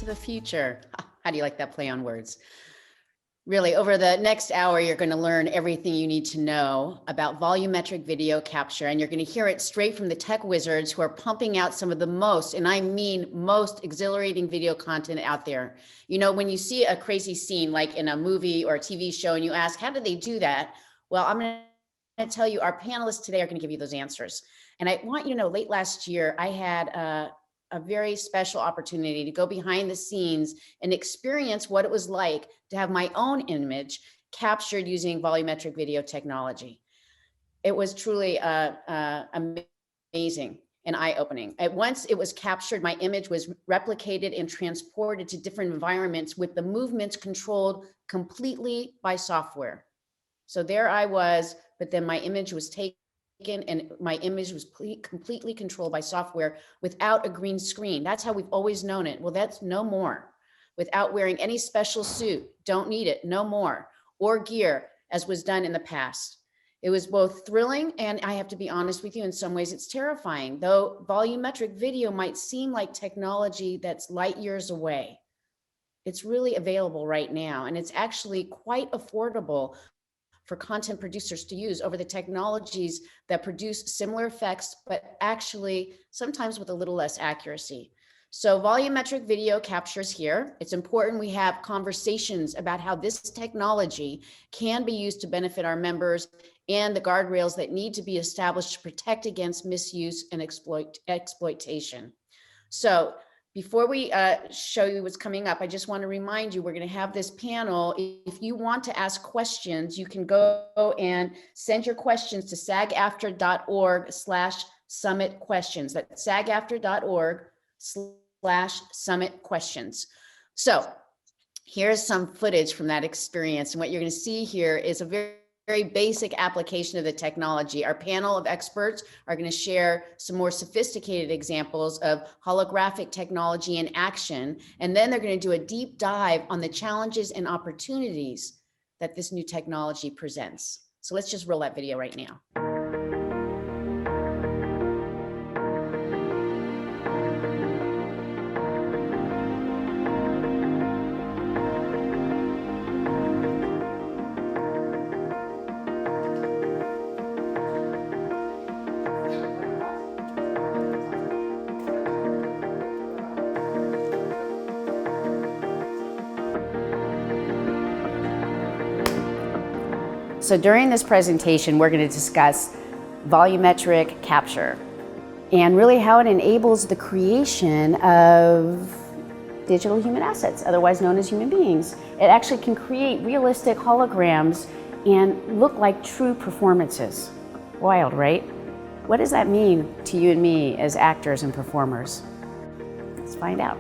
the future. How do you like that play on words? Really, over the next hour, you're going to learn everything you need to know about volumetric video capture, and you're going to hear it straight from the tech wizards who are pumping out some of the most, and I mean most, exhilarating video content out there. You know, when you see a crazy scene like in a movie or a TV show and you ask, how did they do that? Well, I'm going to tell you, our panelists today are going to give you those answers. And I want you to know, late last year, I had a very special opportunity to go behind the scenes and experience what it was like to have my own image captured using volumetric video technology. It was truly amazing and eye-opening. Once it was captured, my image was replicated and transported to different environments with the movements controlled completely by software. So there I was, but then my image was taken and my image was completely controlled by software without a green screen. That's how we've always known it. Well, that's no more. Without wearing any special suit, don't need it, no more, or gear, as was done in the past. It was both thrilling and, I have to be honest with you, in some ways it's terrifying. Though volumetric video might seem like technology that's light years away, it's really available right now, and it's actually quite affordable for content producers to use over the technologies that produce similar effects, but actually sometimes with a little less accuracy. So volumetric video captures here. It's important we have conversations about how this technology can be used to benefit our members and the guardrails that need to be established to protect against misuse and exploitation. So before we show you what's coming up, I just want to remind you, we're going to have this panel. If you want to ask questions, you can go and send your questions to sagaftra.org/summit questions. That's sagaftra.org/summit questions. So here's some footage from that experience. And what you're going to see here is a very basic application of the technology. Our panel of experts are going to share some more sophisticated examples of holographic technology in action, and then they're going to do a deep dive on the challenges and opportunities that this new technology presents. So let's just roll that video right now. So during this presentation, we're going to discuss volumetric capture and really how it enables the creation of digital human assets, otherwise known as human beings. It actually can create realistic holograms and look like true performances. Wild, right? What does that mean to you and me as actors and performers? Let's find out.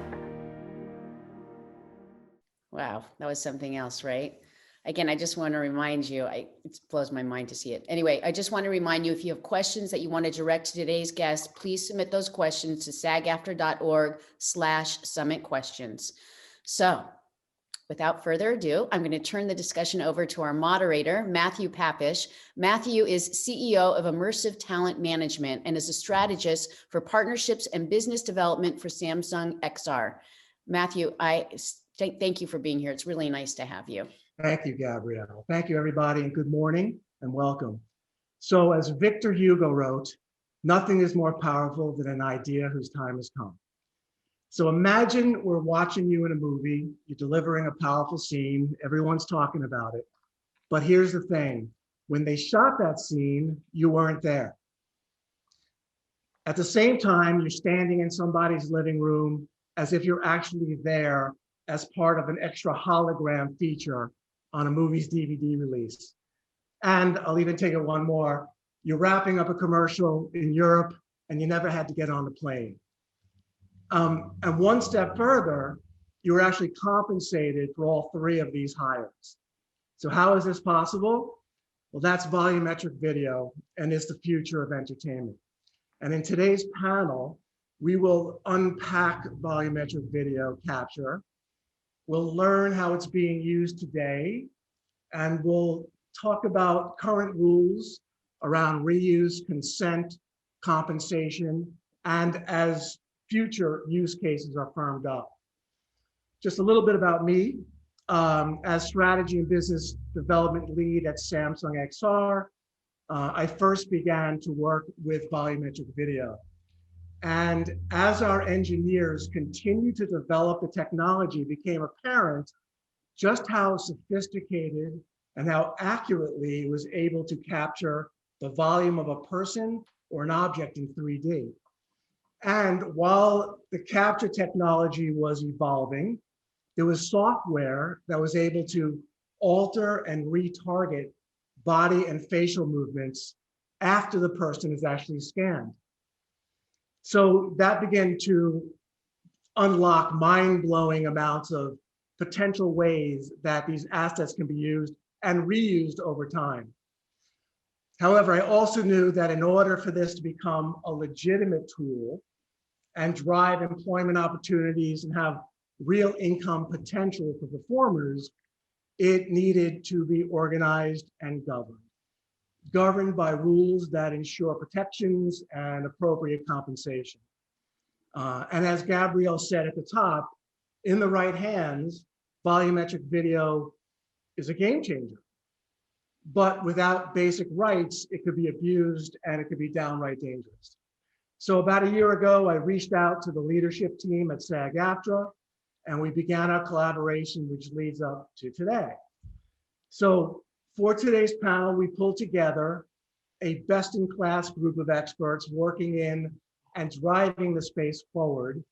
Wow, that was something else, right? Again, I just want to remind you, it blows my mind to see it. Anyway, I just want to remind you, if you have questions that you want to direct to today's guest, please submit those questions to sagaftra.org/summit questions. So without further ado, I'm going to turn the discussion over to our moderator, Matthew Papish. Matthew is CEO of Immersive Talent Management and is a strategist for partnerships and business development for Samsung XR. Matthew, I thank you for being here. It's really nice to have you. Thank you, Gabrielle. Thank you, everybody, and good morning and welcome. So as Victor Hugo wrote, nothing is more powerful than an idea whose time has come. So imagine we're watching you in a movie, you're delivering a powerful scene, everyone's talking about it. But here's the thing, when they shot that scene, you weren't there. At the same time, you're standing in somebody's living room as if you're actually there as part of an extra hologram feature on a movie's DVD release. And I'll even take it one more. You're wrapping up a commercial in Europe and you never had to get on the plane. And one step further, you were actually compensated for all three of these hires. So how is this possible? Well, that's volumetric video and it's the future of entertainment. And in today's panel, we will unpack volumetric video capture. We'll learn how it's being used today, and we'll talk about current rules around reuse, consent, compensation, and as future use cases are firmed up. just a little bit about me. As strategy and business development lead at Samsung XR, I first began to work with volumetric video. And as our engineers continued to develop the technology, it became apparent just how sophisticated and how accurately it was able to capture the volume of a person or an object in 3D. And while the capture technology was evolving, there was software that was able to alter and retarget body and facial movements after the person is actually scanned. So that began to unlock mind-blowing amounts of potential ways that these assets can be used and reused over time. However, I also knew that in order for this to become a legitimate tool and drive employment opportunities and have real income potential for performers, it needed to be organized and governed by rules that ensure protections and appropriate compensation. And as Gabrielle said at the top, in the right hands, volumetric video is a game changer. But without basic rights, it could be abused and it could be downright dangerous. So about a year ago, I reached out to the leadership team at SAG-AFTRA, and we began our collaboration, which leads up to today. So for today's panel, we pulled together a best-in-class group of experts working in and driving the space forward.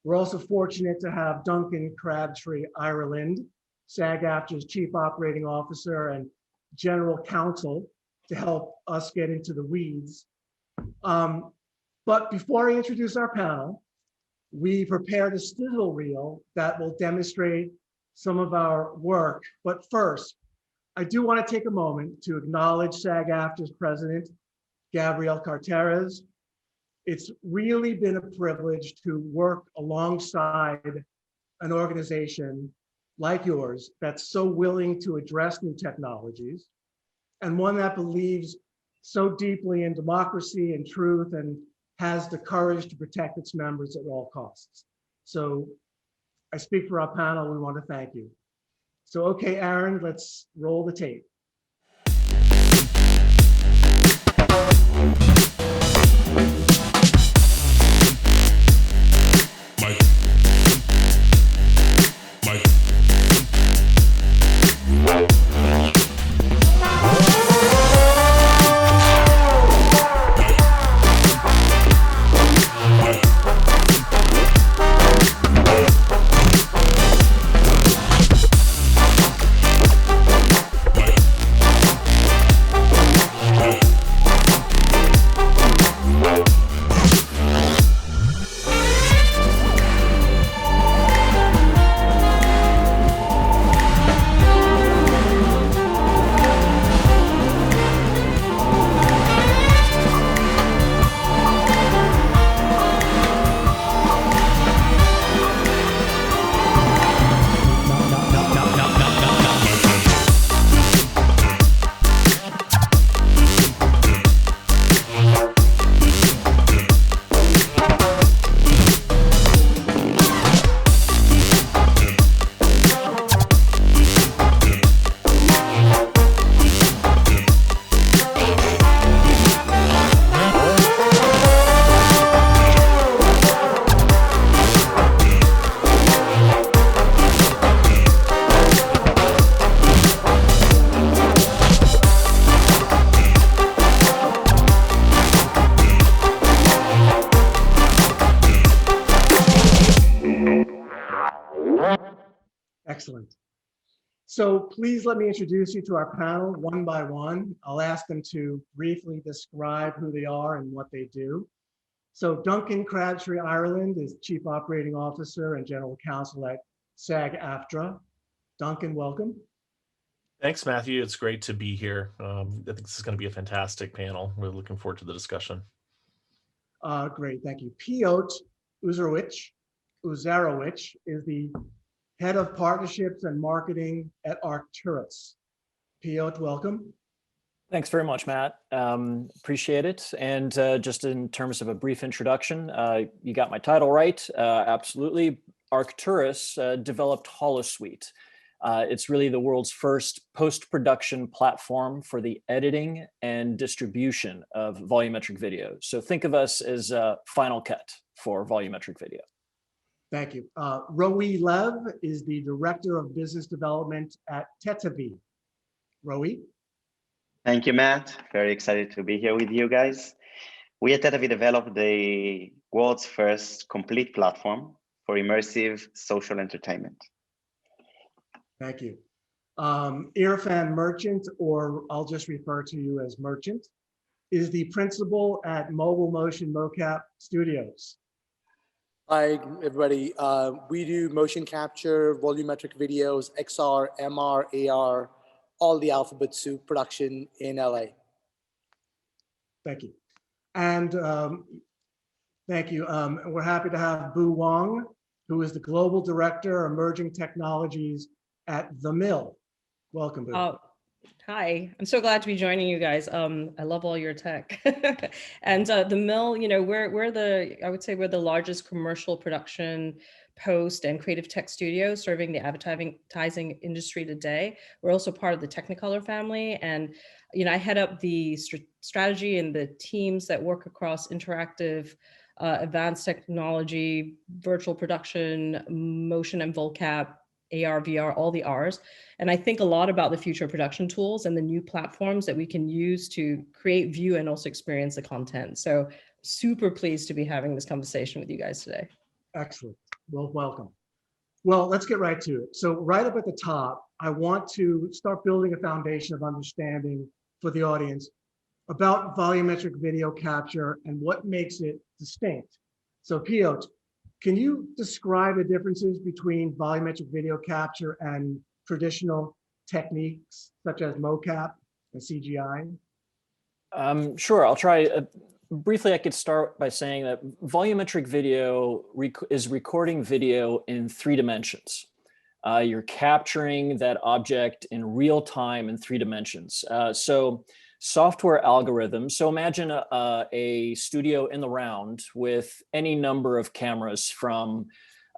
We're also fortunate to have Duncan Crabtree-Ireland, SAG-AFTRA's Chief Operating Officer and General Counsel, to help us get into the weeds. But before I introduce our panel, we prepared a sizzle reel that will demonstrate some of our work. But first, I do want to take a moment to acknowledge SAG-AFTRA's president, Gabrielle Carteres. It's really been a privilege to work alongside an organization like yours that's so willing to address new technologies, and one that believes so deeply in democracy and truth and has the courage to protect its members at all costs. So I speak for our panel, we want to thank you. So, okay, Aaron, let's roll the tape. Excellent. So please let me introduce you to our panel one by one. I'll ask them to briefly describe who they are and what they do. So Duncan Crabtree-Ireland is Chief Operating Officer and General Counsel at SAG-AFTRA. Duncan, welcome. Thanks, Matthew. It's great to be here. I think this is going to be a fantastic panel. We're looking forward to the discussion. Great, thank you. Piotr Uzarowicz is the Head of Partnerships and Marketing at Arcturus. Piotr, welcome. Thanks very much, Matt. Appreciate it. And just in terms of a brief introduction, you got my title right. Absolutely. Arcturus developed HoloSuite. It's really the world's first post-production platform for the editing and distribution of volumetric video. So think of us as Final Cut for volumetric video. Thank you. Roi Lev is the Director of Business Development at Tetavi. Roi? Thank you, Matt. Very excited to be here with you guys. We at Tetavi developed the world's first complete platform for immersive social entertainment. Thank you. Irfan Merchant, or I'll just refer to you as Merchant, is the principal at Mobile Motion Mocap Studios. Hi, everybody. We do motion capture, volumetric videos, XR, MR, AR, all the alphabet soup production in LA. Thank you. And thank you. We're happy to have Wong, who is the Global Director, Emerging Technologies at The Mill. Welcome, Boo. Hi, I'm so glad to be joining you guys. I love all your tech. And The Mill, you know, I would say we're the largest commercial production, post and creative tech studio serving the advertising industry today. We're also part of the Technicolor family. And, you know, I head up the strategy and the teams that work across interactive, advanced technology, virtual production, motion and vocab, AR, VR, all the R's. And I think a lot about the future production tools and the new platforms that we can use to create, view, and also experience the content. So super pleased to be having this conversation with you guys today. Excellent. Well, welcome. Well, let's get right to it. So right up at the top, I want to start building a foundation of understanding for the audience about volumetric video capture and what makes it distinct. So Piotr, can you describe the differences between volumetric video capture and traditional techniques such as mocap and CGI? Sure, I'll try. Briefly, I could start by saying that volumetric video is recording video in 3 dimensions. You're capturing that object in real time in 3 dimensions. So software algorithms, so imagine a studio in the round with any number of cameras from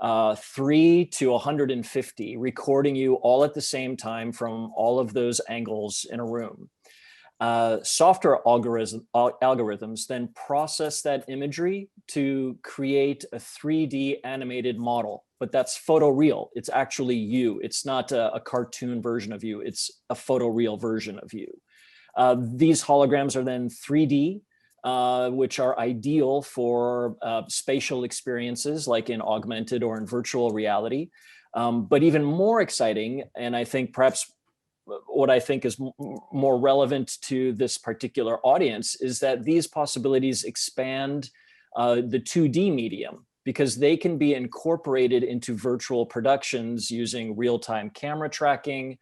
3 to 150 recording you all at the same time from all of those angles in a room. Software algorithms then process that imagery to create a 3D animated model, but that's photoreal. It's actually you. It's not a cartoon version of you. It's a photoreal version of you. These holograms are then 3D, which are ideal for spatial experiences like in augmented or in virtual reality. But even more exciting, and I think perhaps what I think is more relevant to this particular audience, is that these possibilities expand the 2D medium, because they can be incorporated into virtual productions using real-time camera tracking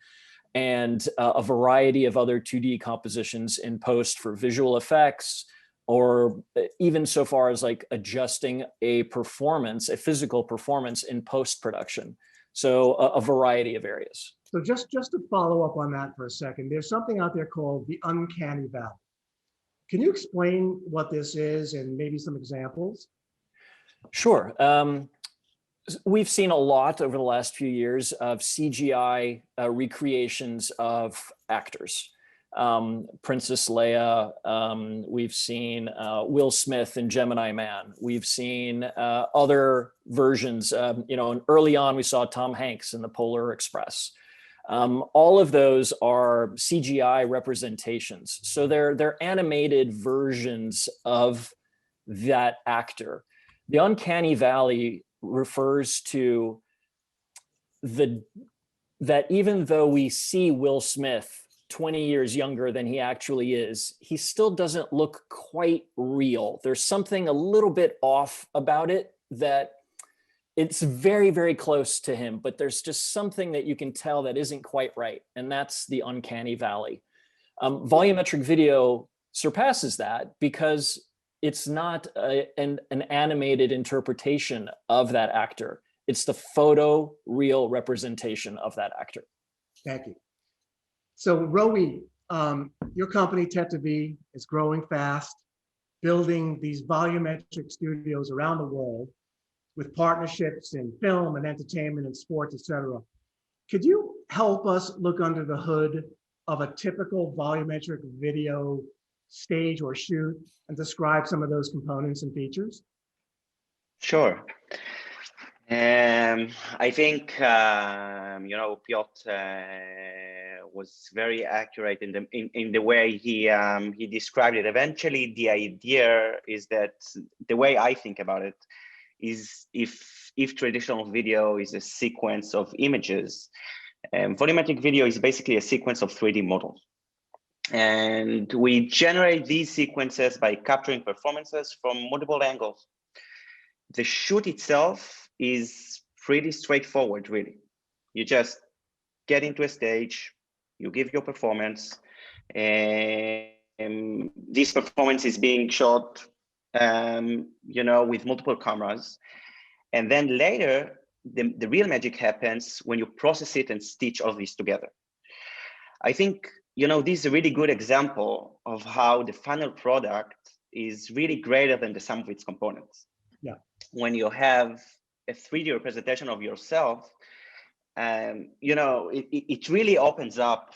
and a variety of other 2D compositions in post for visual effects, or even so far as like adjusting a performance, a physical performance in post-production. So a variety of areas. So just to follow up on that for a second, there's something out there called the Uncanny Valley. Can you explain what this is and maybe some examples? Sure. We've seen a lot over the last few years of CGI recreations of actors. Princess Leia, we've seen Will Smith in Gemini Man. We've seen other versions, you know, and early on we saw Tom Hanks in the Polar Express. All of those are CGI representations. So they're animated versions of that actor. The Uncanny Valley refers to that even though we see Will Smith 20 years younger than he actually is, he still doesn't look quite real. There's something a little bit off about it, that it's very, very close to him, but there's just something that you can tell that isn't quite right. And that's the Uncanny Valley. Volumetric video surpasses that because it's not an animated interpretation of that actor. It's the photo real representation of that actor. Thank you. So Roi, your company Tetavi is growing fast, building these volumetric studios around the world. with partnerships in film and entertainment and sports, etc. Could you help us look under the hood of a typical volumetric video stage or shoot and describe some of those components and features? Sure. I think you know, Piotr was very accurate in the way he described it. Eventually, the idea is that the way I think about it is if traditional video is a sequence of images, volumetric video is basically a sequence of 3D models. And we generate these sequences by capturing performances from multiple angles. The shoot itself is pretty straightforward, really. You just get into a stage, you give your performance, and this performance is being shot, you know, with multiple cameras. And then later, the real magic happens when you process it and stitch all this together. I think, you know, this is a really good example of how the final product is really greater than the sum of its components. Yeah. When you have a 3D representation of yourself, you know, it really opens up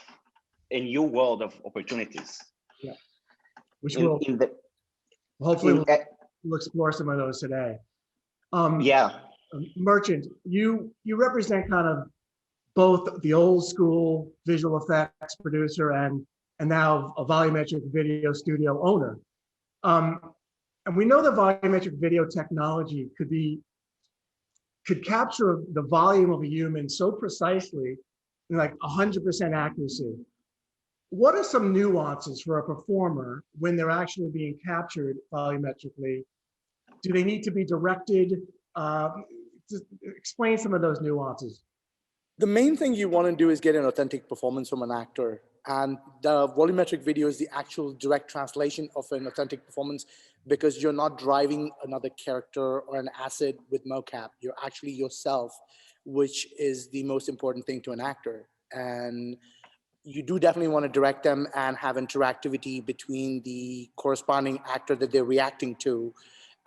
a new world of opportunities. Yeah. Which we'll hopefully we'll explore some of those today. Yeah. Merchant, you represent kind of both the old school visual effects producer and now a volumetric video studio owner. And we know the volumetric video technology could capture the volume of a human so precisely, like 100% accuracy. What are some nuances for a performer when they're actually being captured volumetrically? Do they need to be directed? Explain some of those nuances. The main thing you want to do is get an authentic performance from an actor. And the volumetric video is the actual direct translation of an authentic performance, because you're not driving another character or an asset with mocap. You're actually yourself, which is the most important thing to an actor. And you do definitely want to direct them and have interactivity between the corresponding actor that they're reacting to.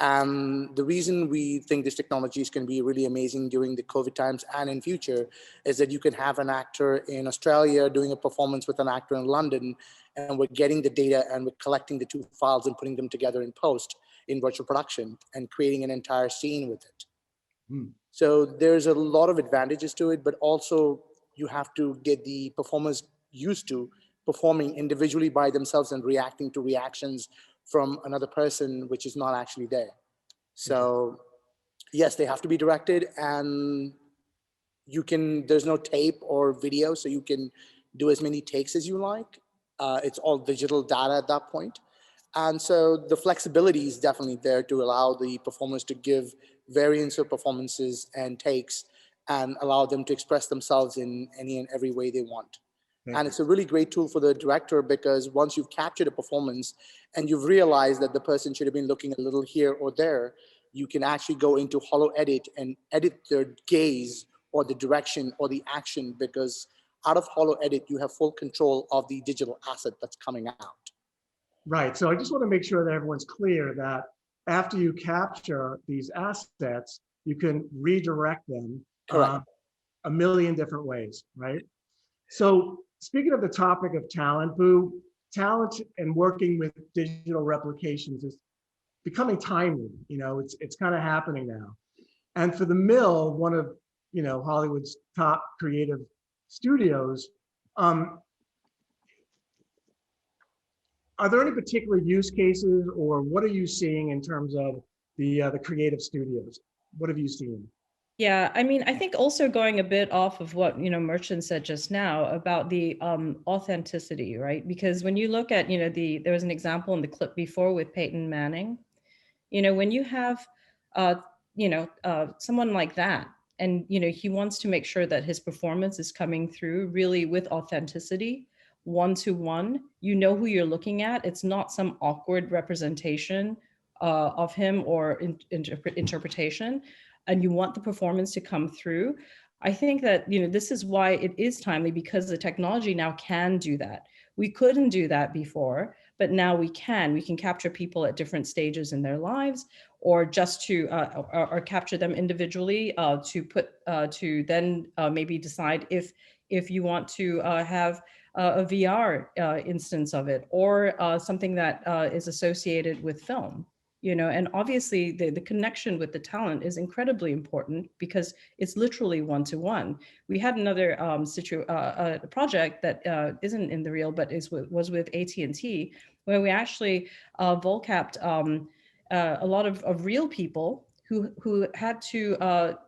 The reason we think this technology is going to be really amazing during the COVID times and in future is that you can have an actor in Australia doing a performance with an actor in London, and we're getting the data and we're collecting the two files and putting them together in post in virtual production and creating an entire scene with it. So there's a lot of advantages to it, but also you have to get the performers used to performing individually by themselves and reacting to reactions from another person, which is not actually there. So yes, they have to be directed, and there's no tape or video, so you can do as many takes as you like. It's all digital data at that point. And so the flexibility is definitely there to allow the performers to give variants of performances and takes and allow them to express themselves in any and every way they want. And it's a really great tool for the director, because once you've captured a performance and you've realized that the person should have been looking a little here or there, you can actually go into holo edit and edit their gaze or the direction or the action, because out of holo edit, you have full control of the digital asset that's coming out. Right. So I just want to make sure that everyone's clear that after you capture these assets, you can redirect them a million different ways, right? So speaking of the topic of talent, Boo, talent and working with digital replications is becoming timely. You know, it's kind of happening now. And for the Mill, one of, you know, Hollywood's top creative studios, are there any particular use cases, or what are you seeing in terms of the creative studios? What have you seen? Yeah, I mean, I think also going a bit off of what, you know, Merchant said just now about the authenticity, right? Because when you look at, you know, there was an example in the clip before with Peyton Manning, you know, when you have, someone like that, and, you know, he wants to make sure that his performance is coming through really with authenticity, one-to-one, you know who you're looking at. It's not some awkward representation of him or interpretation. And you want the performance to come through. I think that, you know, this is why it is timely, because the technology now can do that. We couldn't do that before, but now we can capture people at different stages in their lives, or just to or capture them individually to put to then maybe decide if you want to have a VR instance of it, or something that is associated with film. You know, and obviously the connection with the talent is incredibly important, because it's literally one-to-one. We had another project that isn't in the reel, but was with AT&T, where we actually volcapped a lot of real people who had to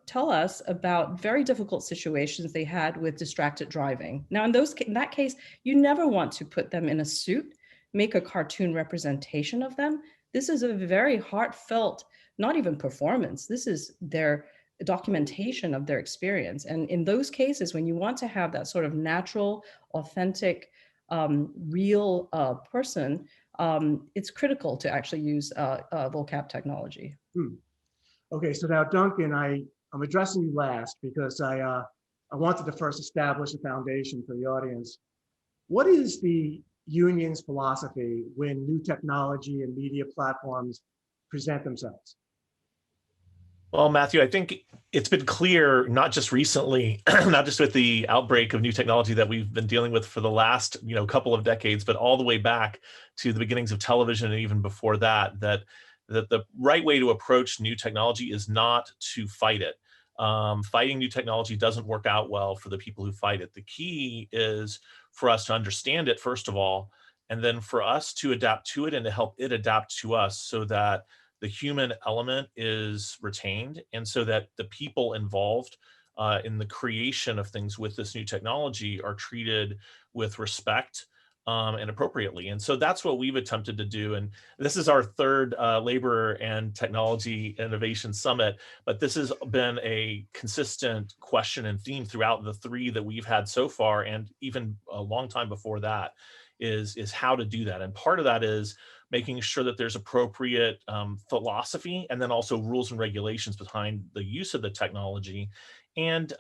tell us about very difficult situations they had with distracted driving. Now, in that case, you never want to put them in a suit, make a cartoon representation of them. This is a very heartfelt, not even performance. This is their documentation of their experience. And in those cases, when you want to have that sort of natural, authentic, real person, it's critical to actually use vocab technology. Okay, so now Duncan, I'm addressing you last because I wanted to first establish a foundation for the audience. What is the union's philosophy when new technology and media platforms present themselves? Well, Matthew, I think it's been clear, not just recently, not just with the outbreak of new technology that we've been dealing with for the last couple of decades, but all the way back to the beginnings of television and even before that, that the right way to approach new technology is not to fight it. Fighting new technology doesn't work out well for the people who fight it. The key is for us to understand it, first of all, and then for us to adapt to it and to help it adapt to us, so that the human element is retained, and so that the people involved in the creation of things with this new technology are treated with respect and appropriately. And so that's what we've attempted to do. And this is our third Labor and Technology Innovation Summit, but this has been a consistent question and theme throughout the three that we've had so far, and even a long time before that, is how to do that. And part of that is making sure that there's appropriate philosophy, and then also rules and regulations behind the use of the technology, and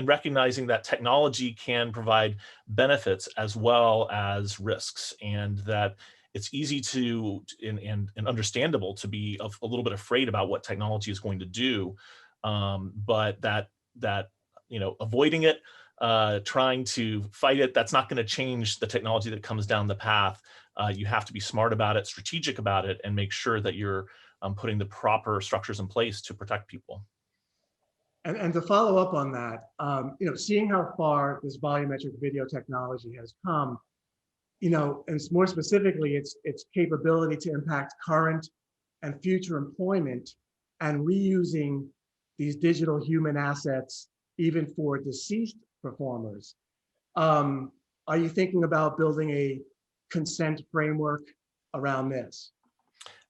recognizing that technology can provide benefits as well as risks, and that it's easy to and understandable to be a little bit afraid about what technology is going to do, but that avoiding it, trying to fight it, that's not going to change the technology that comes down the path. You have to be smart about it, strategic about it, and make sure that you're putting the proper structures in place to protect people. And to follow up on that, seeing how far this volumetric video technology has come, and more specifically, its capability to impact current and future employment, and reusing these digital human assets even for deceased performers. Are you thinking about building a consent framework around this?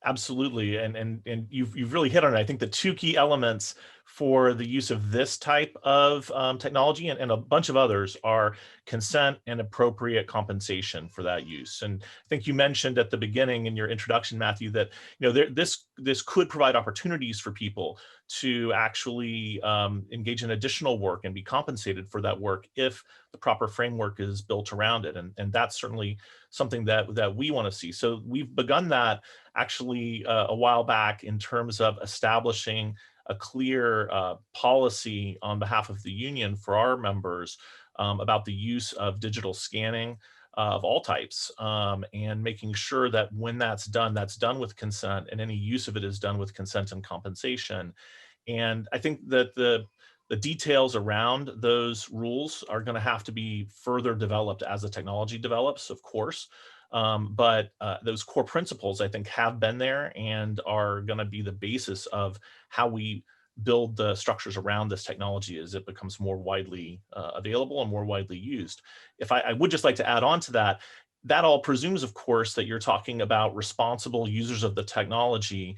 Absolutely, and you've really hit on it. I think the two key elements for the use of this type of technology and a bunch of others are consent and appropriate compensation for that use. And I think you mentioned at the beginning in your introduction, Matthew, that this could provide opportunities for people to actually engage in additional work and be compensated for that work if the proper framework is built around it. And that's certainly something that we want to see. So we've begun that actually a while back in terms of establishing a clear policy on behalf of the union for our members about the use of digital scanning of all types, and making sure that when that's done with consent, and any use of it is done with consent and compensation. And I think that the details around those rules are going to have to be further developed as the technology develops, of course. But those core principles, I think, have been there and are going to be the basis of how we build the structures around this technology as it becomes more widely available and more widely used. If I would just like to add on to that, that all presumes, of course, that you're talking about responsible users of the technology,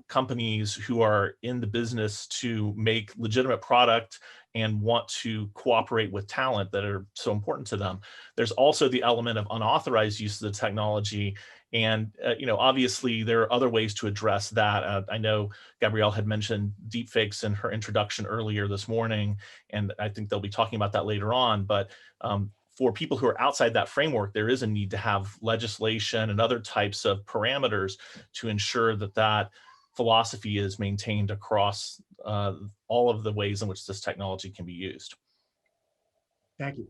companies who are in the business to make legitimate product and want to cooperate with talent that are so important to them. There's also the element of unauthorized use of the technology. And, obviously there are other ways to address that. I know Gabrielle had mentioned deepfakes in her introduction earlier this morning, and I think they'll be talking about that later on. But for people who are outside that framework, there is a need to have legislation and other types of parameters to ensure that that philosophy is maintained across all of the ways in which this technology can be used. Thank you.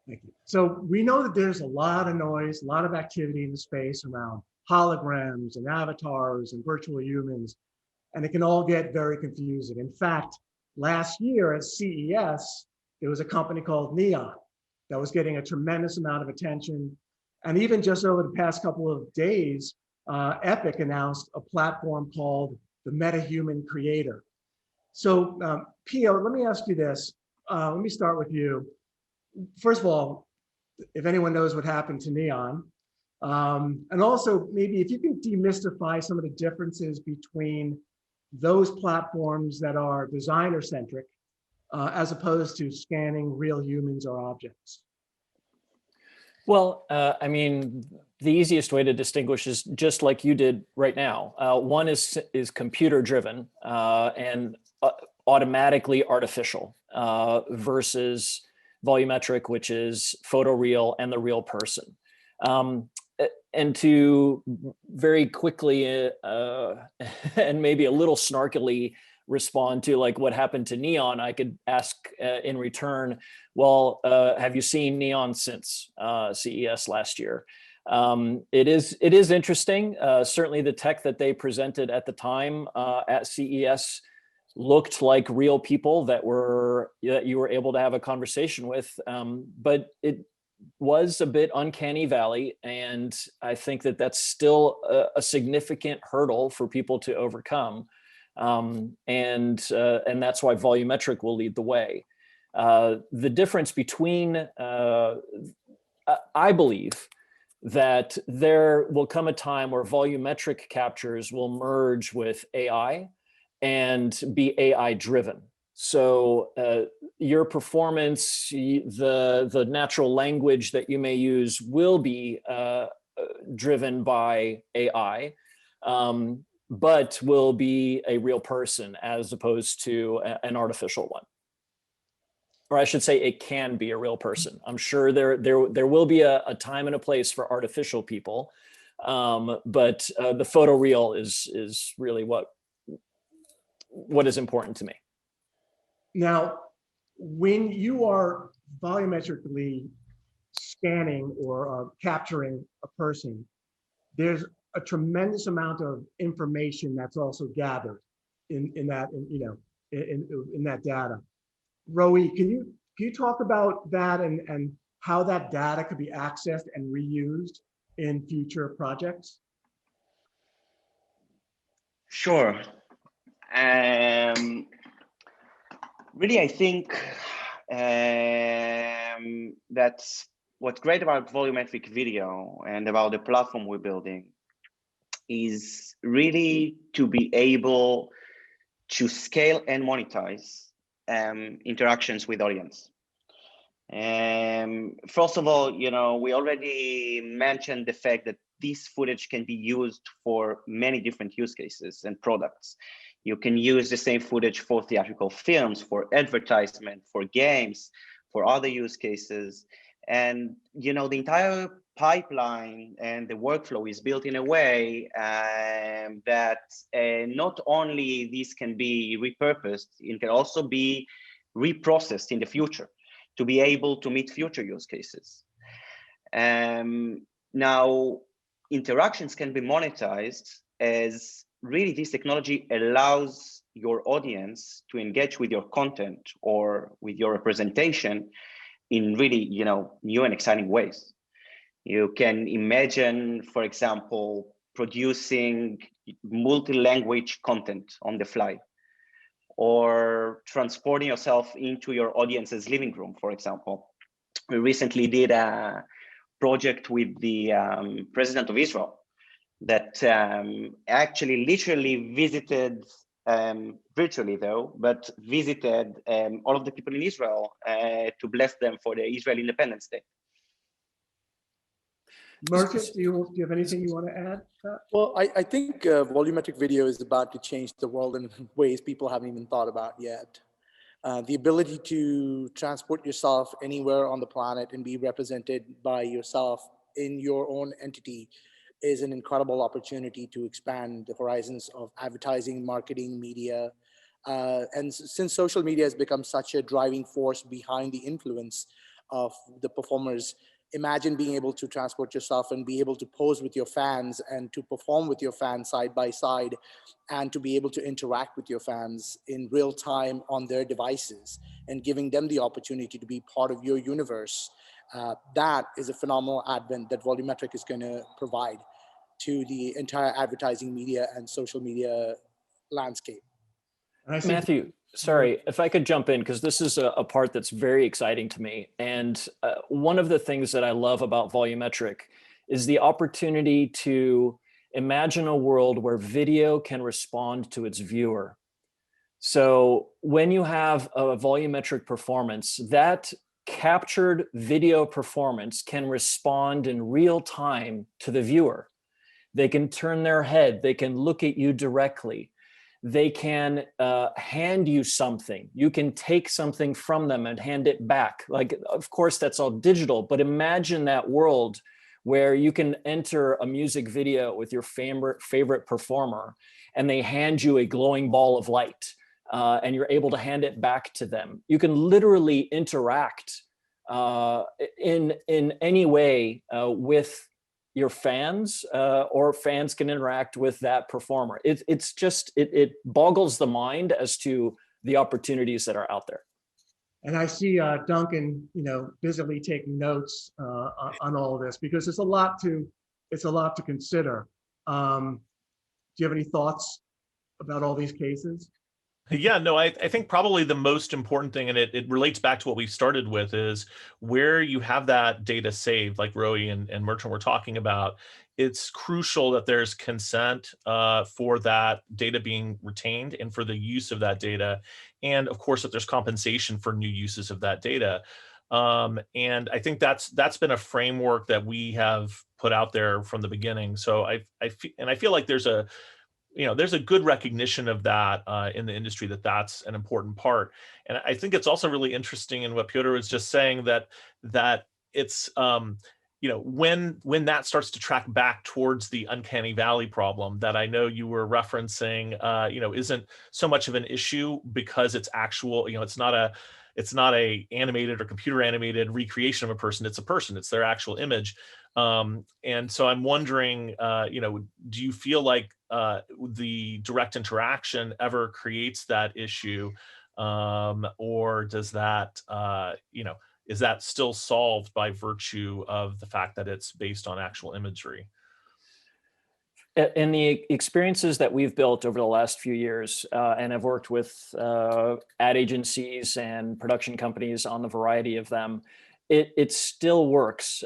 Thank you. So we know that there's a lot of noise, a lot of activity in the space around holograms and avatars and virtual humans, and it can all get very confusing. In fact, last year at CES, there was a company called Neon that was getting a tremendous amount of attention. And even just over the past couple of days, Epic announced a platform called the Metahuman Creator. So Pio, let me ask you this. Let me start with you. First of all, if anyone knows what happened to Neon, and also maybe if you can demystify some of the differences between those platforms that are designer-centric as opposed to scanning real humans or objects. Well, I mean, the easiest way to distinguish is just like you did right now. One is computer-driven and automatically artificial versus volumetric, which is photoreal and the real person. And to very quickly and maybe a little snarkily respond to like what happened to Neon, I could ask in return, well, have you seen Neon since CES last year? It is interesting. Certainly the tech that they presented at the time at CES looked like real people that you were able to have a conversation with, but it was a bit uncanny valley, and I think that that's still a significant hurdle for people to overcome, and that's why volumetric will lead the way. The difference between, I believe, that there will come a time where volumetric captures will merge with AI and be AI driven. So your performance, the natural language that you may use will be driven by AI, but will be a real person as opposed to an artificial one. Or I should say it can be a real person. I'm sure there will be a time and a place for artificial people, but the photoreal is really what is important to me. Now, when you are volumetrically scanning or capturing a person, there's a tremendous amount of information that's also gathered in that data. Roi, can you talk about that and how that data could be accessed and reused in future projects? Sure. Really, I think that's what's great about volumetric video and about the platform we're building is really to be able to scale and monetize interactions with audience. First of all, we already mentioned the fact that this footage can be used for many different use cases and products. You can use the same footage for theatrical films, for advertisement, for games, for other use cases. And, the entire pipeline and the workflow is built in a way that not only this can be repurposed, it can also be reprocessed in the future to be able to meet future use cases. Now, interactions can be monetized as really this technology allows your audience to engage with your content or with your representation in really, new and exciting ways. You can imagine, for example, producing multi-language content on the fly, or transporting yourself into your audience's living room, for example. We recently did a project with the president of Israel that actually literally visited, virtually though, but visited all of the people in Israel to bless them for the Israel Independence Day. Marcus, do you have anything you want to add? Well, I think volumetric video is about to change the world in ways people haven't even thought about yet. The ability to transport yourself anywhere on the planet and be represented by yourself in your own entity is an incredible opportunity to expand the horizons of advertising, marketing, media. And since social media has become such a driving force behind the influence of the performers, imagine being able to transport yourself and be able to pose with your fans and to perform with your fans side by side and to be able to interact with your fans in real time on their devices and giving them the opportunity to be part of your universe. That is a phenomenal advent that Volumetric is going to provide to the entire advertising media and social media landscape. Matthew, sorry, if I could jump in, because this is a part that's very exciting to me. And one of the things that I love about Volumetric is the opportunity to imagine a world where video can respond to its viewer. So when you have a volumetric performance, that captured video performance can respond in real time to the viewer. They can turn their head, they can look at you directly. They can hand you something. You can take something from them and hand it back. Like, of course, that's all digital, but imagine that world where you can enter a music video with your favorite performer and they hand you a glowing ball of light and you're able to hand it back to them. You can literally interact in any way with your fans, or fans can interact with that performer. It boggles the mind as to the opportunities that are out there. And I see Duncan, busily taking notes on all of this because it's a lot to consider. Do you have any thoughts about all these cases? Yeah, no, I think probably the most important thing, and it relates back to what we started with, is where you have that data saved, like Roi and Merchant were talking about. It's crucial that there's consent for that data being retained and for the use of that data. And of course, that there's compensation for new uses of that data. And I think that's been a framework that we have put out there from the beginning. So I feel like there's a good recognition of that in the industry, that's an important part. And I think it's also really interesting in what Piotr was just saying, that it's, when that starts to track back towards the Uncanny Valley problem that I know you were referencing, isn't so much of an issue because it's actual, it's not a animated or computer animated recreation of a person. It's a person, it's their actual image. And so I'm wondering, do you feel like the direct interaction ever creates that issue, or does that, is that still solved by virtue of the fact that it's based on actual imagery? In the experiences that we've built over the last few years, and I've worked with ad agencies and production companies on the variety of them, it still works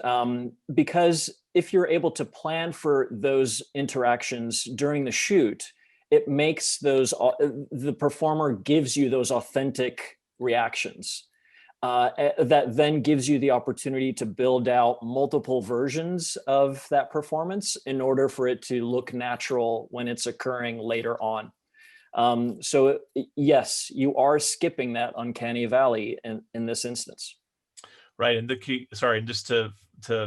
because if you're able to plan for those interactions during the shoot, it makes the performer gives you those authentic reactions. That then gives you the opportunity to build out multiple versions of that performance in order for it to look natural when it's occurring later on. So yes, you are skipping that Uncanny Valley in this instance. Right, and and just to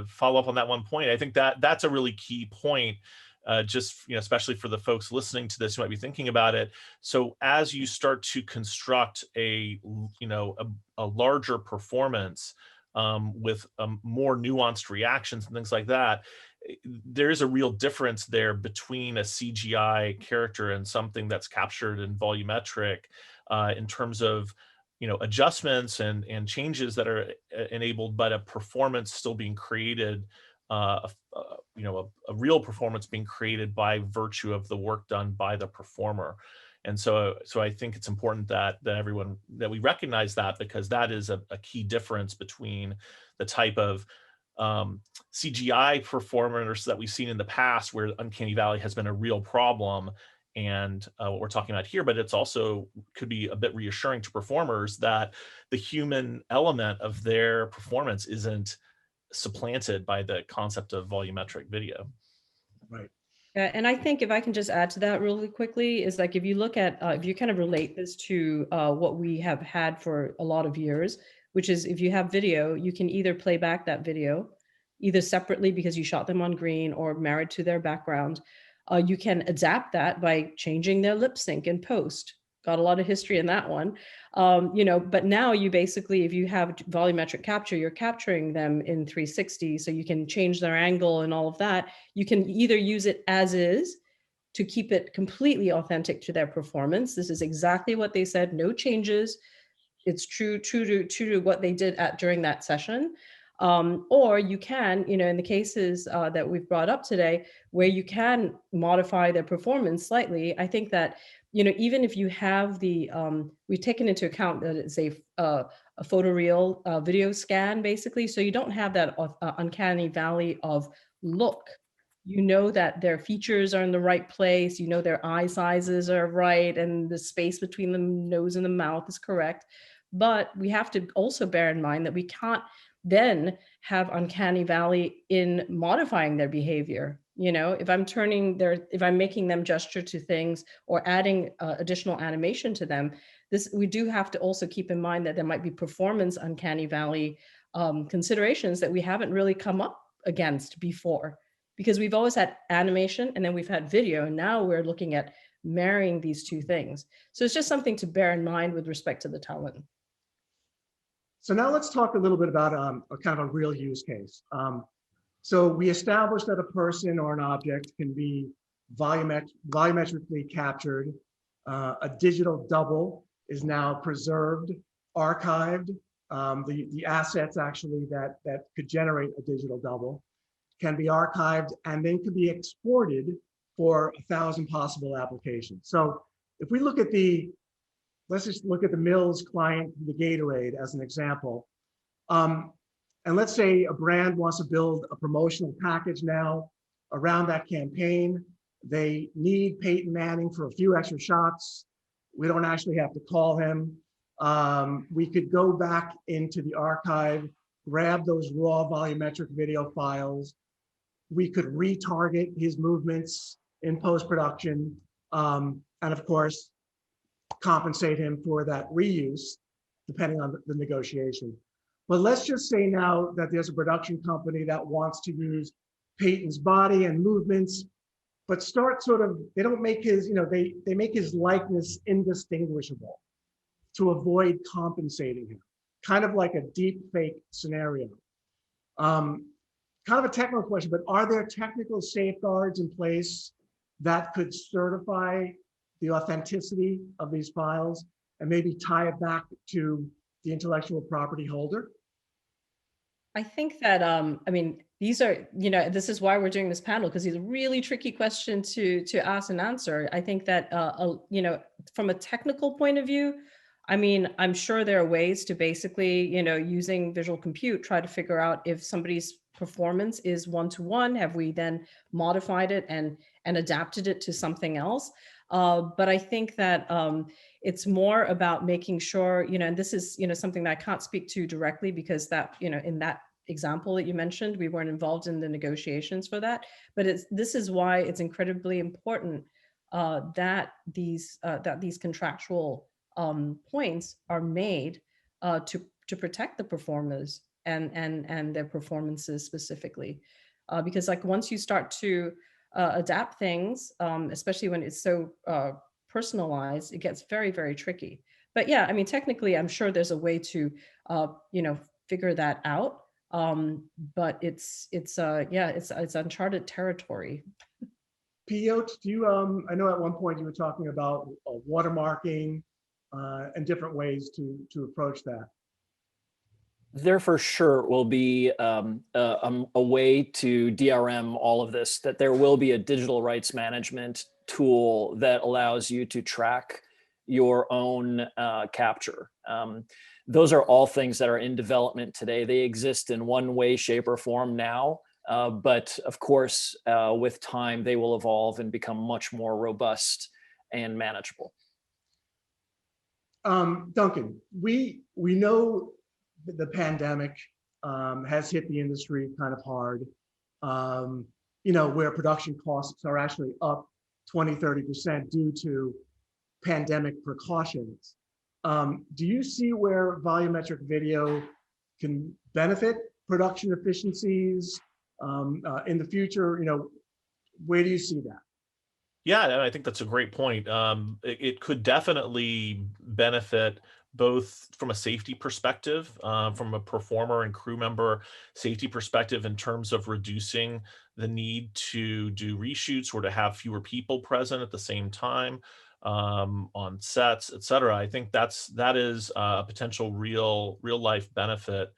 follow up on that one point, I think that's a really key point. Especially for the folks listening to this who might be thinking about it. So as you start to construct a larger performance with more nuanced reactions and things like that, there is a real difference there between a CGI character and something that's captured in volumetric in terms of adjustments and changes that are enabled, but a performance still being created. A real performance being created by virtue of the work done by the performer. And so I think it's important that we recognize that, because that is a key difference between the type of CGI performers that we've seen in the past, where Uncanny Valley has been a real problem, and what we're talking about here. But it's also could be a bit reassuring to performers that the human element of their performance isn't supplanted by the concept of volumetric video. Right. And I think if I can just add to that really quickly, is like if you look at, if you kind of relate this to what we have had for a lot of years, which is if you have video, you can either play back that video, either separately because you shot them on green or married to their background. You can adapt that by changing their lip sync in post. Got a lot of history in that one. You know, but now you basically, if you have volumetric capture, you're capturing them in 360, so you can change their angle and all of that. You can either use it as is to keep it completely authentic to their performance. This is exactly what they said, no changes. It's true to what they did during that session. Or you can, you know, in the cases that we've brought up today, where you can modify their performance slightly, I think that, you know, even if you have the, we've taken into account that it's a photoreal video scan, basically, so you don't have that uncanny valley of look. You know that their features are in the right place, you know their eye sizes are right, and the space between the nose and the mouth is correct. But we have to also bear in mind that we can't then have uncanny valley in modifying their behavior. You know, if I'm if I'm making them gesture to things or adding additional animation to them, we do have to also keep in mind that there might be performance uncanny valley considerations that we haven't really come up against before, because we've always had animation and then we've had video, and now we're looking at marrying these two things. So it's just something to bear in mind with respect to the talent. So now let's talk a little bit about a kind of a real use case. So we established that a person or an object can be volumetrically captured. A digital double is now preserved, archived. The assets actually that could generate a digital double can be archived and then can be exported for 1,000 possible applications. So if we look at let's just look at the Mills client, the Gatorade, as an example. And let's say a brand wants to build a promotional package now around that campaign. They need Peyton Manning for a few extra shots. We don't actually have to call him. We could go back into the archive, grab those raw volumetric video files. We could retarget his movements in post-production. And of course, compensate him for that reuse, depending on the negotiation. But let's just say now that there's a production company that wants to use Peyton's body and movements, but they don't make his, you know, they make his likeness indistinguishable to avoid compensating him, kind of like a deep fake scenario. Kind of a technical question, but are there technical safeguards in place that could certify the authenticity of these files and maybe tie it back to the intellectual property holder? I think that, I mean, these are, you know, this is why we're doing this panel, because it's a really tricky question to ask and answer. I think that, you know, from a technical point of view, I mean, I'm sure there are ways to basically, you know, using visual compute, try to figure out if somebody's performance is one-to-one, have we then modified it and adapted it to something else? But I think that it's more about making sure, you know, and this is, you know, something that I can't speak to directly because that, you know, in that example that you mentioned, we weren't involved in the negotiations for that. But this is why it's incredibly important that these contractual points are made to protect the performers and their performances specifically, because like once you start to adapt things, especially when it's so personalized, it gets very, very tricky. But yeah, I mean, technically, I'm sure there's a way to, you know, figure that out. But it's uncharted territory. Piotr, do you, I know at one point you were talking about watermarking and different ways to approach that. There for sure will be a way to DRM all of this, that there will be a digital rights management tool that allows you to track your own capture. Those are all things that are in development today. They exist in one way, shape, or form now, but of course, with time, they will evolve and become much more robust and manageable. Duncan, we know the pandemic has hit the industry kind of hard. where production costs are actually up 20, 30% due to pandemic precautions. Do you see where volumetric video can benefit production efficiencies in the future? Where do you see that? Yeah, and I think that's a great point. It could definitely benefit both from a safety perspective, from a performer and crew member safety perspective, in terms of reducing the need to do reshoots or to have fewer people present at the same time on sets, et cetera. I think that is a potential real life benefit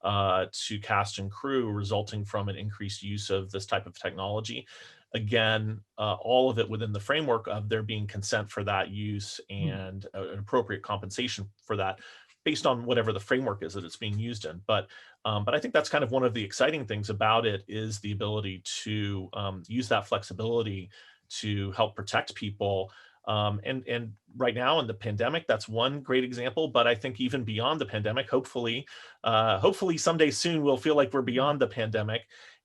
to cast and crew, resulting from an increased use of this type of technology. Again, all of it within the framework of there being consent for that use and an appropriate compensation for that, based on whatever the framework is that it's being used in. But I think that's kind of one of the exciting things about it, is the ability to use that flexibility to help protect people. And right now in the pandemic, that's one great example. But I think even beyond the pandemic, hopefully someday soon we'll feel like we're beyond the pandemic.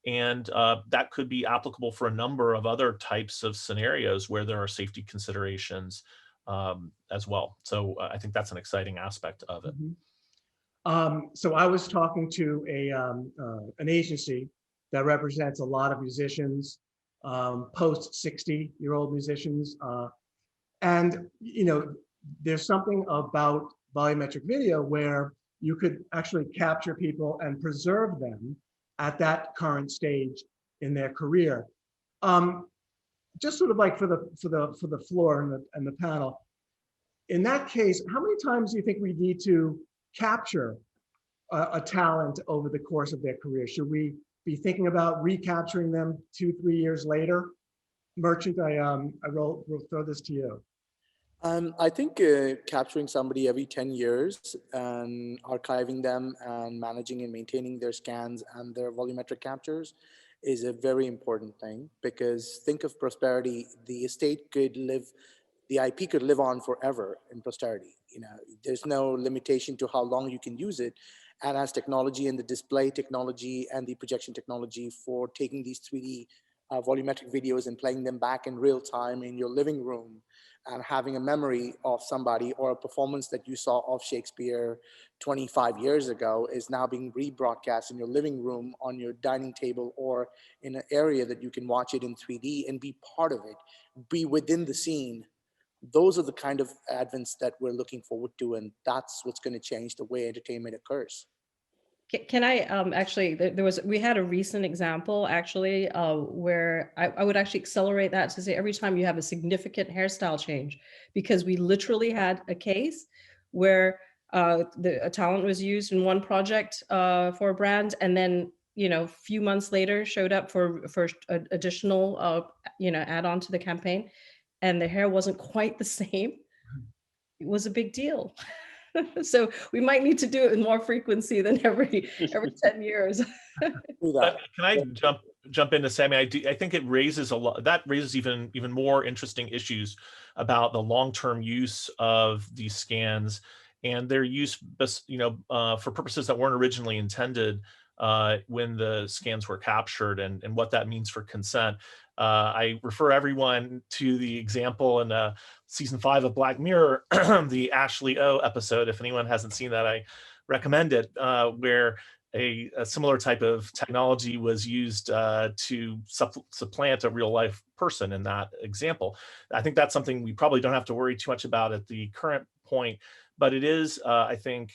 And that could be applicable for a number of other types of scenarios where there are safety considerations as well. So I think that's an exciting aspect of it. So I was talking to an agency that represents a lot of musicians, post 60-year-old musicians. And there's something about volumetric video where you could actually capture people and preserve them at that current stage in their career. Just sort of like for the floor and the panel, in that case, how many times do you think we need to capture a talent over the course of their career? Should we be thinking about recapturing them 2-3 years later? Merchant, I will throw this to you. I think capturing somebody every 10 years and archiving them and managing and maintaining their scans and their volumetric captures is a very important thing, because think of prosperity. The estate could live, the IP could live on forever in posterity. There's no limitation to how long you can use it. And as technology and the display technology and the projection technology for taking these 3D volumetric videos and playing them back in real time in your living room, and having a memory of somebody or a performance that you saw of Shakespeare 25 years ago is now being rebroadcast in your living room, on your dining table, or in an area that you can watch it in 3D and be part of it, be within the scene. Those are the kind of advents that we're looking forward to, and that's what's going to change the way entertainment occurs. Can I actually, we had a recent example actually where I would actually accelerate that to say every time you have a significant hairstyle change, because we literally had a case where a talent was used in one project for a brand, and then a few months later showed up for additional add-on to the campaign, and the hair wasn't quite the same. It was a big deal. So we might need to do it with more frequency than every 10 years. Can I jump into Sammy? I think it raises even more interesting issues about the long-term use of these scans and their use, for purposes that weren't originally intended when the scans were captured, and what that means for consent. I refer everyone to the example in season 5 of Black Mirror, the Ashley O episode. If anyone hasn't seen that, I recommend it, where a similar type of technology was used to supplant a real life person in that example. I think that's something we probably don't have to worry too much about at the current point, but it is, I think,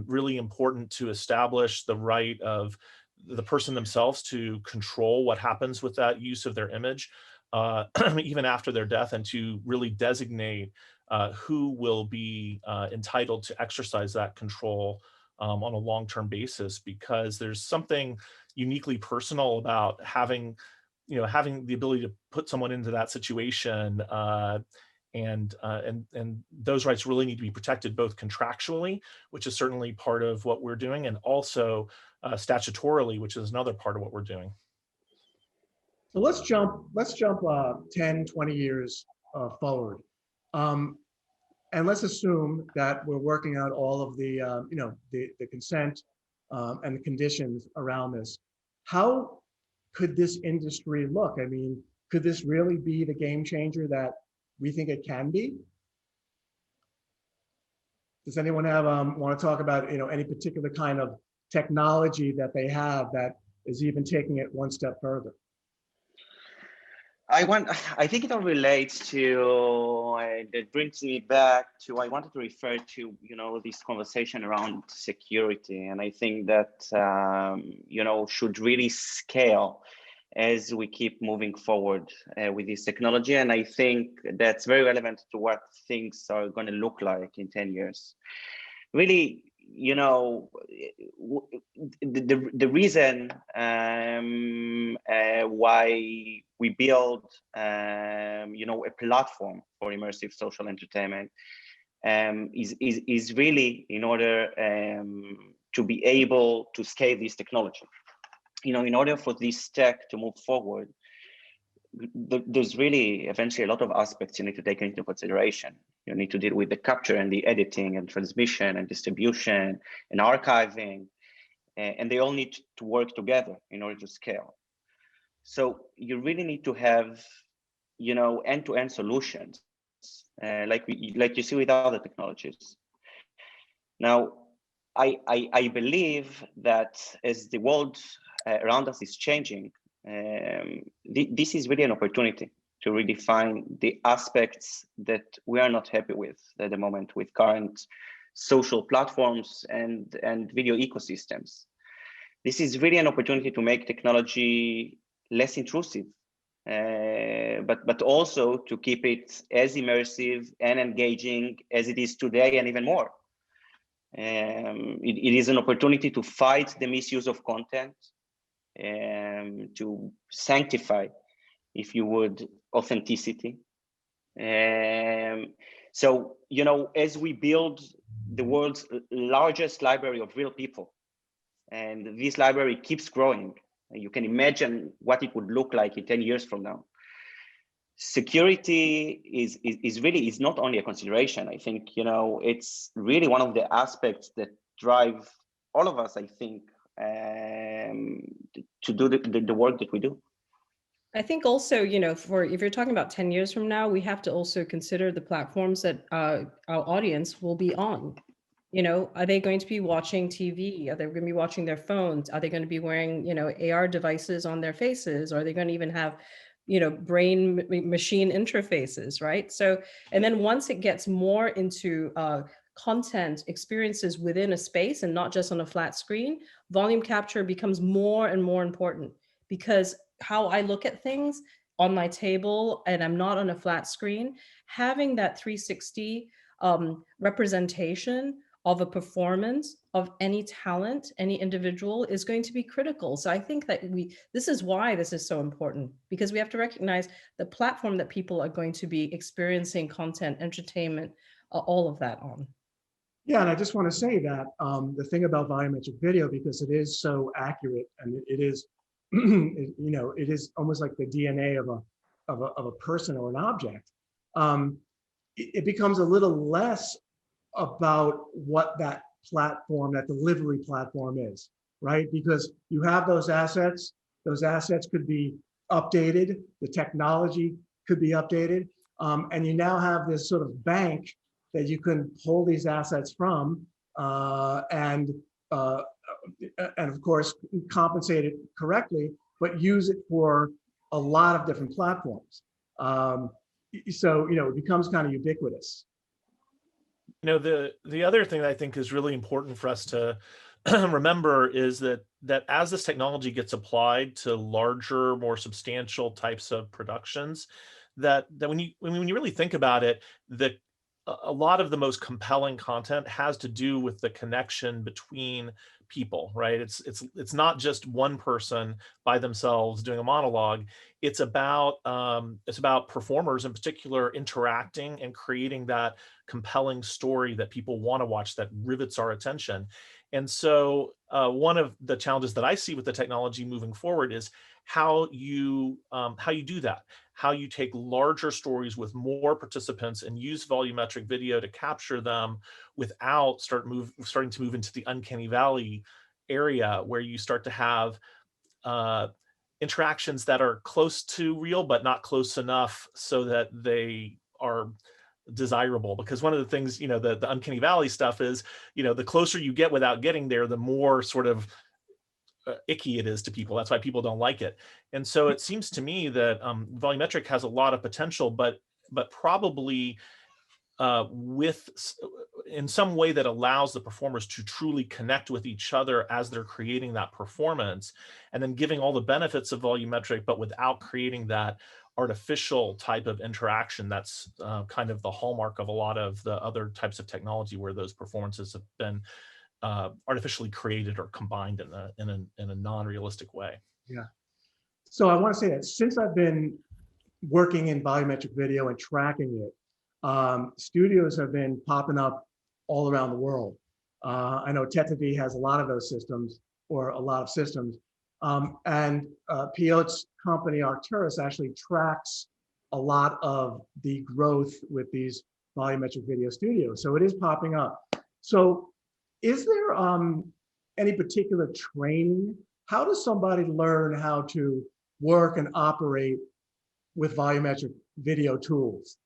really important to establish the right of the person themselves to control what happens with that use of their image, even after their death, and to really designate who will be entitled to exercise that control on a long-term basis, because there's something uniquely personal about having the ability to put someone into that situation, and those rights really need to be protected, both contractually, which is certainly part of what we're doing, and also statutorily, which is another part of what we're doing. So let's jump 10, 20 years forward. And let's assume that we're working out all of the consent and the conditions around this. How could this industry look? I mean, could this really be the game changer that we think it can be? Does anyone have want to talk about any particular kind of technology that they have that is even taking it one step further? I think it all relates to, that brings me back to, I wanted to refer to, this conversation around security. And I think that, should really scale as we keep moving forward with this technology. And I think that's very relevant to what things are going to look like in 10 years. Really, the reason why we build, a platform for immersive social entertainment is really in order to be able to scale this technology. In order for this tech to move forward, there's really eventually a lot of aspects you need to take into consideration. You need to deal with the capture and the editing and transmission and distribution and archiving, and they all need to work together in order to scale. So you really need to have, end-to-end solutions, like you see with other technologies. Now, I believe that as the world around us is changing, this is really an opportunity to redefine the aspects that we are not happy with at the moment with current social platforms and video ecosystems. This is really an opportunity to make technology less intrusive, but also to keep it as immersive and engaging as it is today, and even more. It is an opportunity to fight the misuse of content, to sanctify, if you would, authenticity. So, as we build the world's largest library of real people, and this library keeps growing, and you can imagine what it would look like in 10 years from now. Security is not only a consideration. I think, it's really one of the aspects that drive all of us, I think, to do the work that we do. I think also, if you're talking about 10 years from now, we have to also consider the platforms that our audience will be on. Are they going to be watching TV? Are they going to be watching their phones? Are they going to be wearing, AR devices on their faces? Or are they going to even have, brain machine interfaces, right? So, and then once it gets more into content experiences within a space and not just on a flat screen, volume capture becomes more and more important, because how I look at things on my table and I'm not on a flat screen, having that 360 representation of a performance of any talent, any individual, is going to be critical. So I think that this is why this is so important, because we have to recognize the platform that people are going to be experiencing content, entertainment, all of that on. Yeah, and I just want to say that the thing about volumetric video, because it is so accurate, and it is, it is almost like the DNA of a person or an object. It becomes a little less about what that platform, that delivery platform is, right? Because you have those assets could be updated, the technology could be updated, and you now have this sort of bank that you can pull these assets from, and of course compensate it correctly, but use it for a lot of different platforms. So it becomes kind of ubiquitous. The other thing that I think is really important for us to remember is that as this technology gets applied to larger, more substantial types of productions, that when you really think about it, a lot of the most compelling content has to do with the connection between people, right? It's not just one person by themselves doing a monologue. It's about performers in particular interacting and creating that compelling story that people want to watch, that rivets our attention. And so one of the challenges that I see with the technology moving forward is how you do that, how you take larger stories with more participants and use volumetric video to capture them without starting to move into the Uncanny Valley area, where you start to have interactions that are close to real, but not close enough so that they are desirable. Because one of the things, the Uncanny Valley stuff is, the closer you get without getting there, the more sort of icky it is to people. That's why people don't like it. And so it seems to me that volumetric has a lot of potential, but probably in some way that allows the performers to truly connect with each other as they're creating that performance, and then giving all the benefits of volumetric, but without creating that artificial type of interaction that's kind of the hallmark of a lot of the other types of technology where those performances have been artificially created or combined in a non-realistic way. Yeah. So I want to say that since I've been working in volumetric video and tracking it, studios have been popping up all around the world. I know Tetavi has a lot of those systems, or a lot of systems. And Piotr's company, Arcturus, actually tracks a lot of the growth with these volumetric video studios. So it is popping up. So is there any particular training? How does somebody learn how to work and operate with volumetric video tools?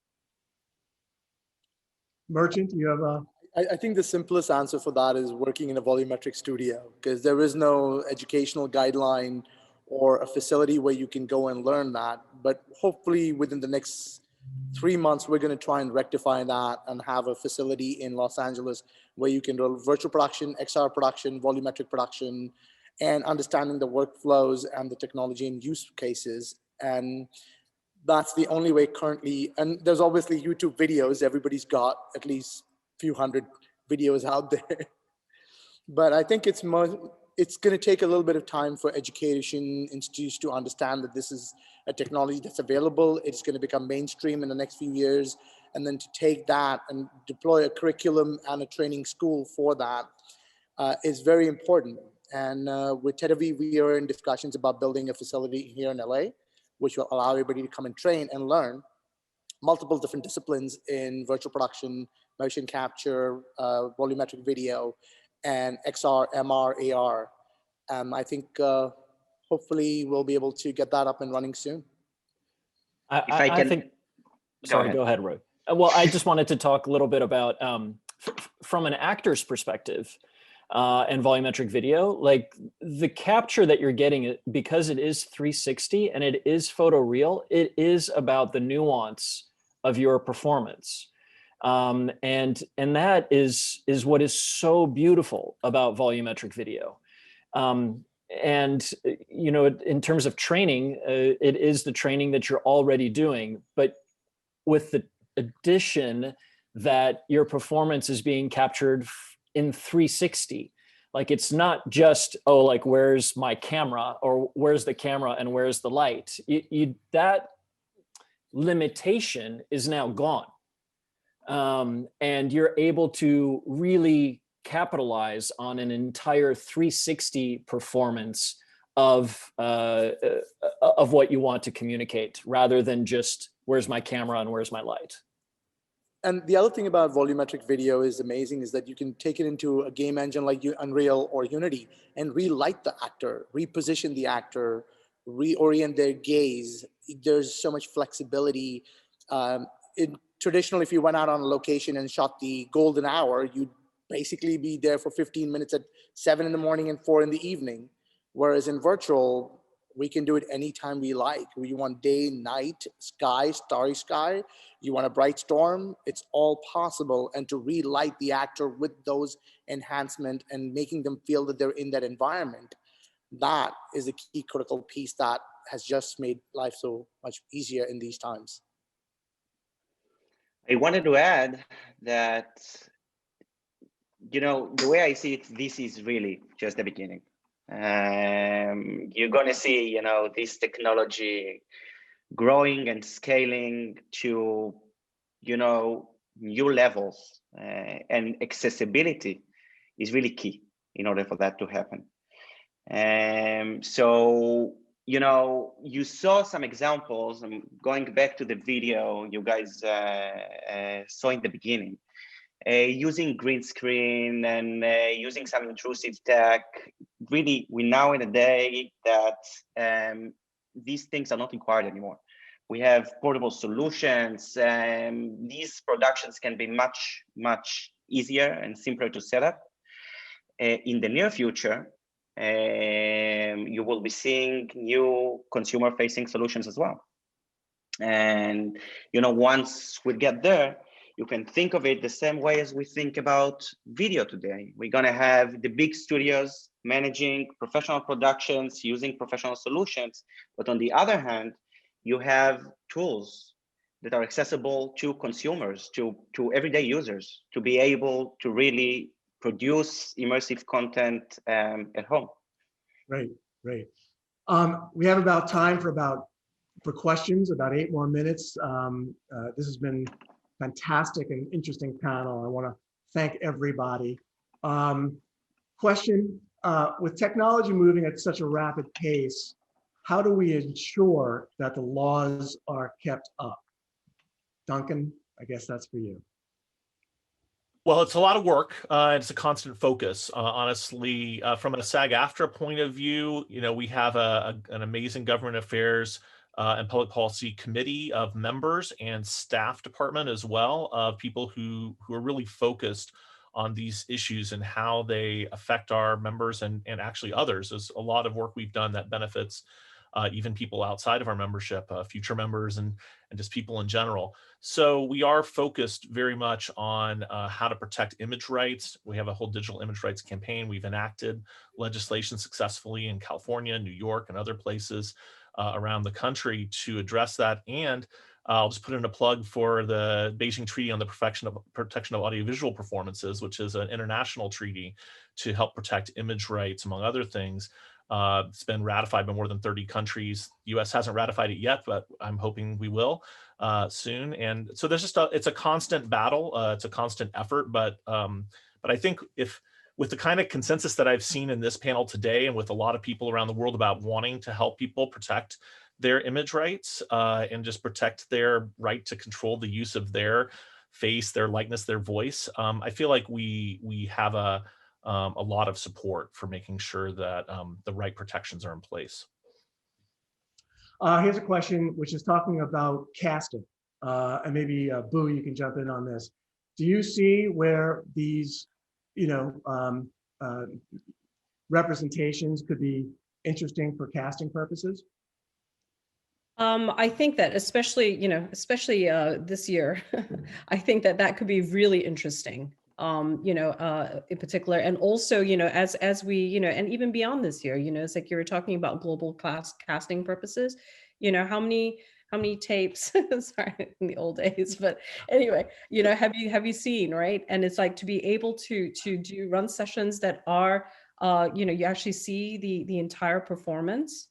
Merchant, do you have a? I think the simplest answer for that is working in a volumetric studio, because there is no educational guideline or a facility where you can go and learn that. But hopefully within the next 3 months, we're going to try and rectify that and have a facility in Los Angeles where you can do virtual production, XR production, volumetric production, and understanding the workflows and the technology and use cases. And that's the only way currently. And there's obviously YouTube videos. Everybody's got at least a few hundred videos out there. But I think it's going to take a little bit of time for education institutes to understand that this is a technology that's available. It's going to become mainstream in the next few years. And then to take that and deploy a curriculum and a training school for that is very important. And with Tetavi, we are in discussions about building a facility here in LA, which will allow everybody to come and train and learn multiple different disciplines in virtual production, motion capture, volumetric video, and XR, MR, AR. I think hopefully we'll be able to get that up and running soon. I think, sorry, go ahead, Roi. Well, I just wanted to talk a little bit about, from an actor's perspective, and volumetric video, like the capture that you're getting, because it is 360 and it is photoreal, it is about the nuance of your performance. And that is what is so beautiful about volumetric video. And, in terms of training, it is the training that you're already doing, but with the addition that your performance is being captured in 360. Like, it's not just, oh, like, where's my camera, or where's the camera and where's the light? That limitation is now gone. And you're able to really capitalize on an entire 360 performance of what you want to communicate, rather than just where's my camera and where's my light. And the other thing about volumetric video is amazing is that you can take it into a game engine like Unreal or Unity and relight the actor, reposition the actor, reorient their gaze. There's so much flexibility. Traditionally, if you went out on a location and shot the golden hour, you'd basically be there for 15 minutes at 7 in the morning and 4 in the evening. Whereas in virtual, we can do it anytime we like. You want day, night, sky, starry sky. You want a bright storm. It's all possible. And to relight the actor with those enhancements and making them feel that they're in that environment, that is a key critical piece that has just made life so much easier in these times. I wanted to add that, the way I see it, this is really just the beginning. You're going to see, this technology growing and scaling to, new levels, and accessibility is really key in order for that to happen. So, you saw some examples. I'm going back to the video you guys saw in the beginning, using green screen and using some intrusive tech. Really, we're now in a day that these things are not required anymore. We have portable solutions, and these productions can be much easier and simpler to set up. In the near future, you will be seeing new consumer-facing solutions as well. And once we get there, you can think of it the same way as we think about video today. We're going to have the big studios managing professional productions using professional solutions. But on the other hand, you have tools that are accessible to consumers, to everyday users, to be able to really produce immersive content at home. Great. We have about time for questions, about 8 more minutes. This has been fantastic and interesting panel. I want to thank everybody. Question, with technology moving at such a rapid pace, how do we ensure that the laws are kept up? Duncan, I guess that's for you. Well, it's a lot of work. It's a constant focus. Honestly, from a SAG-AFTRA point of view, we have an amazing government affairs and public policy committee of members and staff department as well, of people who are really focused on these issues and how they affect our members and actually others. There's a lot of work we've done that benefits even people outside of our membership, future members and just people in general. So we are focused very much on how to protect image rights. We have a whole digital image rights campaign. We've enacted legislation successfully in California, New York, and other places around the country to address that. And I'll just put in a plug for the Beijing Treaty on the Protection of Audiovisual Performances, which is an international treaty to help protect image rights, among other things. It's been ratified by more than 30 countries. The US hasn't ratified it yet, but I'm hoping we will soon. And so there's just it's a constant battle. It's a constant effort, but I think with the kind of consensus that I've seen in this panel today, and with a lot of people around the world about wanting to help people protect their image rights and just protect their right to control the use of their face, their likeness, their voice, I feel like we have a lot of support for making sure that the right protections are in place. Here's a question which is talking about casting, and maybe Boo, you can jump in on this. Do you see where these, representations could be interesting for casting purposes? I think that especially this year, I think that could be really interesting. In particular, and also, as we, and even beyond this year, it's like you were talking about global casting purposes, how many tapes, sorry, in the old days, but anyway, have you seen, right? And it's like to be able to do run sessions that are, you actually see the entire performance.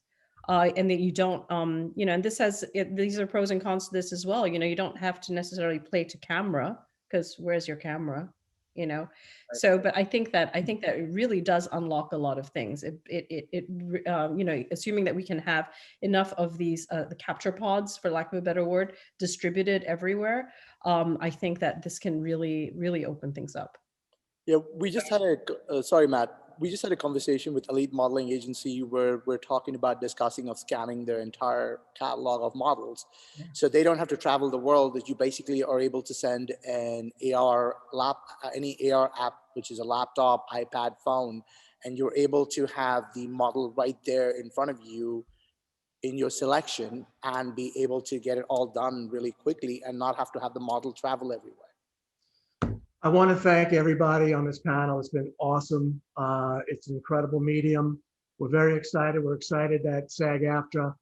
And that you don't, and these are pros and cons to this as well. You don't have to necessarily play to camera, because where's your camera? So, but I think that it really does unlock a lot of things. Assuming that we can have enough of these the capture pods, for lack of a better word, distributed everywhere, I think that this can really open things up. Yeah, we just had sorry, Matt. We just had a conversation with Elite Modeling Agency where we're talking about discussing of scanning their entire catalog of models. Yeah. So they don't have to travel the world, that you basically are able to send an any AR app, which is a laptop, iPad, phone, and you're able to have the model right there in front of you in your selection and be able to get it all done really quickly and not have to have the model travel everywhere. I want to thank everybody on this panel. It's been awesome. It's an incredible medium. We're very excited. We're excited that SAG-AFTRA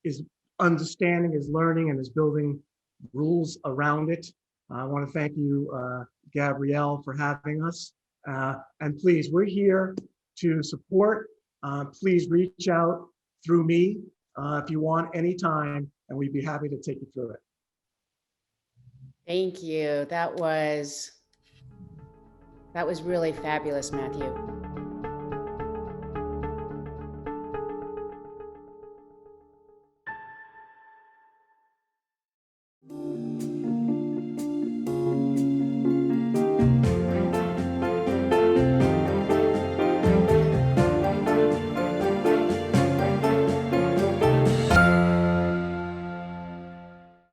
is understanding, is learning, and is building rules around it. I want to thank you, Gabrielle, for having us. And please, we're here to support. Please reach out through me if you want anytime, and we'd be happy to take you through it. Thank you. That was really fabulous, Matthew.